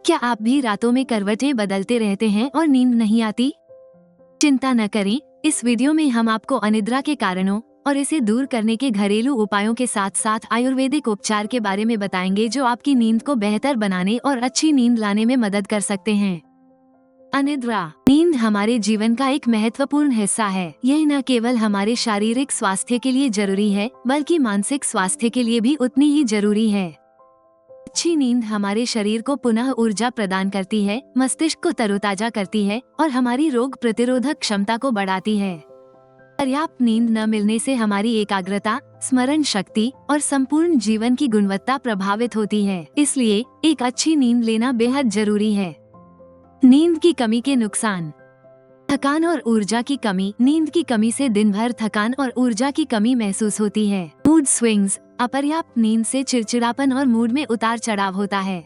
क्या आप भी रातों में करवटें बदलते रहते हैं और नींद नहीं आती? चिंता न करें, इस वीडियो में हम आपको अनिद्रा के कारणों और इसे दूर करने के घरेलू उपायों के साथ साथ आयुर्वेदिक उपचार के बारे में बताएंगे जो आपकी नींद को बेहतर बनाने और अच्छी नींद लाने में मदद कर सकते हैं। अनिद्रा नींद हमारे जीवन का एक महत्वपूर्ण हिस्सा है। यह न केवल हमारे शारीरिक स्वास्थ्य के लिए जरूरी है बल्कि मानसिक स्वास्थ्य के लिए भी उतनी ही जरूरी है। अच्छी नींद हमारे शरीर को पुनः ऊर्जा प्रदान करती है, मस्तिष्क को तरोताजा करती है और हमारी रोग प्रतिरोधक क्षमता को बढ़ाती है। पर्याप्त नींद न मिलने से हमारी एकाग्रता, स्मरण शक्ति और संपूर्ण जीवन की गुणवत्ता प्रभावित होती है। इसलिए एक अच्छी नींद लेना बेहद जरूरी है। नींद की कमी के नुकसान। थकान और ऊर्जा की कमी। नींद की कमी से दिन भर थकान और ऊर्जा की कमी महसूस होती है। Mood swings. अपर्याप्त नींद से चिड़चिड़ापन और मूड में उतार चढ़ाव होता है।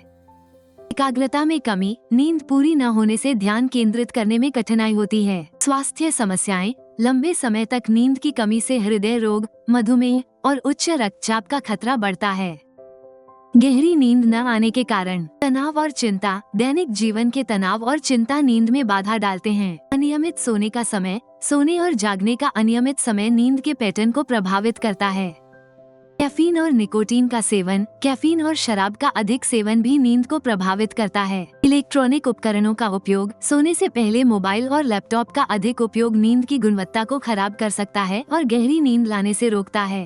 एकाग्रता में कमी। नींद पूरी न होने से ध्यान केंद्रित करने में कठिनाई होती है। स्वास्थ्य समस्याएं। लंबे समय तक नींद की कमी से हृदय रोग, मधुमेह और उच्च रक्तचाप का खतरा बढ़ता है। गहरी नींद न आने के कारण। तनाव और चिंता। दैनिक जीवन के तनाव और चिंता नींद में बाधा डालते हैं। अनियमित सोने का समय। सोने और जागने का अनियमित समय नींद के पैटर्न को प्रभावित करता है। कैफीन और निकोटीन का सेवन। कैफीन और शराब का अधिक सेवन भी नींद को प्रभावित करता है। इलेक्ट्रॉनिक उपकरणों का उपयोग। सोने से पहले मोबाइल और लैपटॉप का अधिक उपयोग नींद की गुणवत्ता को खराब कर सकता है और गहरी नींद लाने से रोकता है।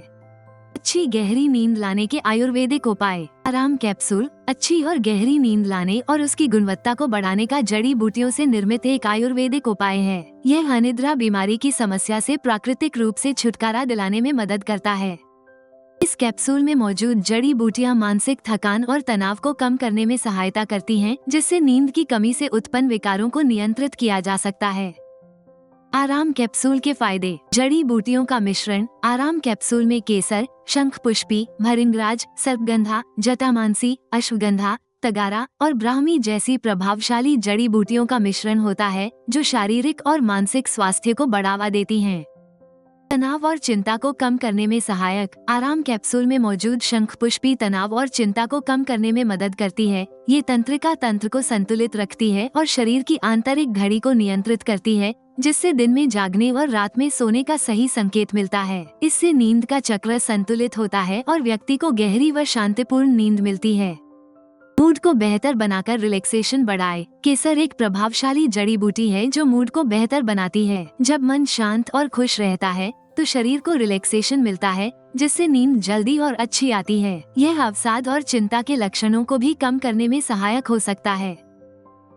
अच्छी गहरी नींद लाने के आयुर्वेदिक उपाय। आराम कैप्सूल अच्छी और गहरी नींद लाने और उसकी गुणवत्ता को बढ़ाने का जड़ी बूटियों से निर्मित एक आयुर्वेदिक उपाय है। यह अनिद्रा बीमारी की समस्या से प्राकृतिक रूप से छुटकारा दिलाने में मदद करता है। इस कैप्सूल में मौजूद जड़ी बूटियां मानसिक थकान और तनाव को कम करने में सहायता करती हैं, जिससे नींद की कमी से उत्पन्न विकारों को नियंत्रित किया जा सकता है। आराम कैप्सूल के फायदे। जड़ी बूटियों का मिश्रण। आराम कैप्सूल में केसर, शंखपुष्पी, भृंगराज, सर्पगंधा, जटामांसी, अश्वगंधा, तगारा और ब्राह्मी जैसी प्रभावशाली जड़ी बूटियों का मिश्रण होता है, जो शारीरिक और मानसिक स्वास्थ्य को बढ़ावा देती हैं। तनाव और चिंता को कम करने में सहायक। आराम कैप्सूल में मौजूद शंखपुष्पी तनाव और चिंता को कम करने में मदद करती है। ये तंत्रिका तंत्र को संतुलित रखती है और शरीर की आंतरिक घड़ी को नियंत्रित करती है, जिससे दिन में जागने और रात में सोने का सही संकेत मिलता है। इससे नींद का चक्र संतुलित होता है और व्यक्ति को गहरी व शांतिपूर्ण नींद मिलती है। मूड को बेहतर बनाकर रिलैक्सेशन बढ़ाए। केसर एक प्रभावशाली जड़ी बूटी है जो मूड को बेहतर बनाती है। जब मन शांत और खुश रहता है तो शरीर को रिलैक्सेशन मिलता है, जिससे नींद जल्दी और अच्छी आती है। यह अवसाद और चिंता के लक्षणों को भी कम करने में सहायक हो सकता है।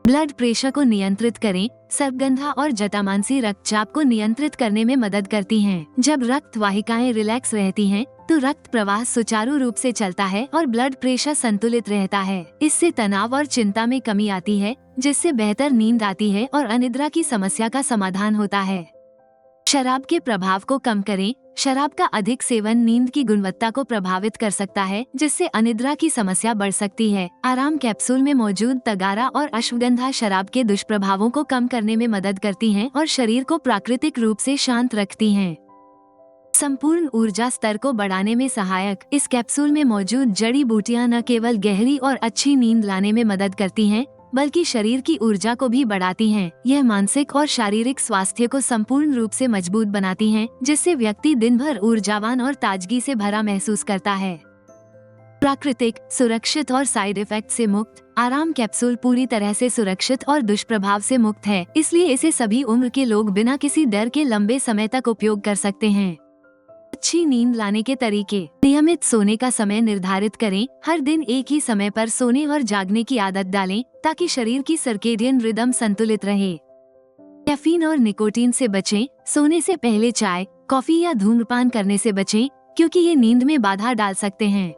ब्लड प्रेशर को नियंत्रित करें। सर्पगंधा और जटामांसी रक्तचाप को नियंत्रित करने में मदद करती हैं। जब रक्त वाहिकाएं रिलैक्स रहती हैं, तो रक्त प्रवाह सुचारू रूप से चलता है और ब्लड प्रेशर संतुलित रहता है। इससे तनाव और चिंता में कमी आती है, जिससे बेहतर नींद आती है और अनिद्रा की समस्या का समाधान होता है। शराब के प्रभाव को कम करें। शराब का अधिक सेवन नींद की गुणवत्ता को प्रभावित कर सकता है, जिससे अनिद्रा की समस्या बढ़ सकती है। आराम कैप्सूल में मौजूद तगारा और अश्वगंधा शराब के दुष्प्रभावों को कम करने में मदद करती हैं और शरीर को प्राकृतिक रूप से शांत रखती हैं। संपूर्ण ऊर्जा स्तर को बढ़ाने में सहायक। इस कैप्सूल में मौजूद जड़ी बूटियां न केवल गहरी और अच्छी नींद लाने में मदद करती हैं, बल्कि शरीर की ऊर्जा को भी बढ़ाती हैं। यह मानसिक और शारीरिक स्वास्थ्य को संपूर्ण रूप से मजबूत बनाती हैं, जिससे व्यक्ति दिन भर ऊर्जावान और ताजगी से भरा महसूस करता है। प्राकृतिक, सुरक्षित और साइड इफेक्ट से मुक्त। आराम कैप्सूल पूरी तरह से सुरक्षित और दुष्प्रभाव से मुक्त है, इसलिए इसे सभी उम्र के लोग बिना किसी डर के लंबे समय तक उपयोग कर सकते हैं। अच्छी नींद लाने के तरीके। नियमित सोने का समय निर्धारित करें। हर दिन एक ही समय पर सोने और जागने की आदत डालें, ताकि शरीर की सर्केडियन रिदम संतुलित रहे। कैफीन और निकोटीन से बचें। सोने से पहले चाय, कॉफी या धूम्रपान करने से बचें, क्योंकि ये नींद में बाधा डाल सकते हैं।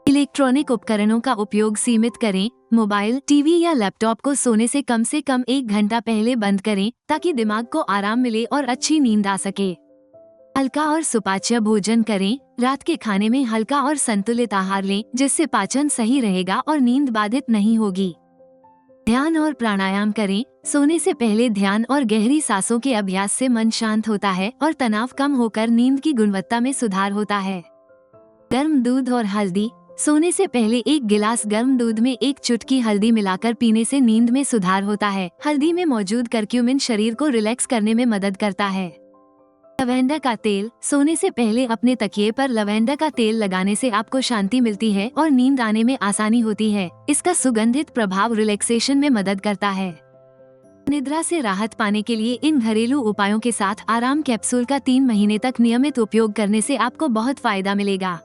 इलेक्ट्रॉनिक उपकरणों का उपयोग सीमित करें। मोबाइल, टीवी या लैपटॉप को सोने से कम 1 घंटा पहले बंद करें, ताकि दिमाग को आराम मिले और अच्छी नींद आ सके। हल्का और सुपाच्य भोजन करें। रात के खाने में हल्का और संतुलित आहार लें, जिससे पाचन सही रहेगा और नींद बाधित नहीं होगी। ध्यान और प्राणायाम करें। सोने से पहले ध्यान और गहरी सांसों के अभ्यास से मन शांत होता है और तनाव कम होकर नींद की गुणवत्ता में सुधार होता है। गर्म दूध और हल्दी। सोने से पहले एक गिलास गर्म दूध में एक चुटकी हल्दी मिलाकर पीने से नींद में सुधार होता है। हल्दी में मौजूद करक्यूमिन शरीर को रिलैक्स करने में मदद करता है। लवेंडर का तेल। सोने से पहले अपने तकिए पर लवेंडर का तेल लगाने से आपको शांति मिलती है और नींद आने में आसानी होती है। इसका सुगंधित प्रभाव रिलैक्सेशन में मदद करता है। निद्रा से राहत पाने के लिए इन घरेलू उपायों के साथ आराम कैप्सूल का 3 महीने तक नियमित उपयोग करने से आपको बहुत फायदा मिलेगा।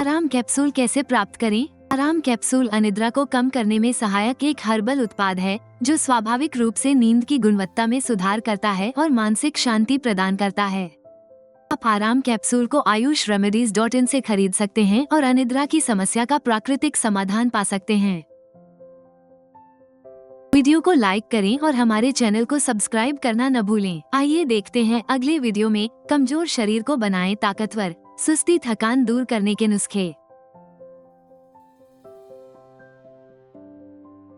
आराम कैप्सूल कैसे प्राप्त करें? आराम कैप्सूल अनिद्रा को कम करने में सहायक एक हर्बल उत्पाद है जो स्वाभाविक रूप से नींद की गुणवत्ता में सुधार करता है और मानसिक शांति प्रदान करता है। आप आराम कैप्सूल को ayushremedies.in से खरीद सकते हैं और अनिद्रा की समस्या का प्राकृतिक समाधान पा सकते हैं। वीडियो को लाइक करें और हमारे चैनल को सब्सक्राइब करना न भूलें। आइए देखते हैं अगले वीडियो में कमजोर शरीर को बनाएं ताकतवर, सुस्ती थकान दूर करने के नुस्खे।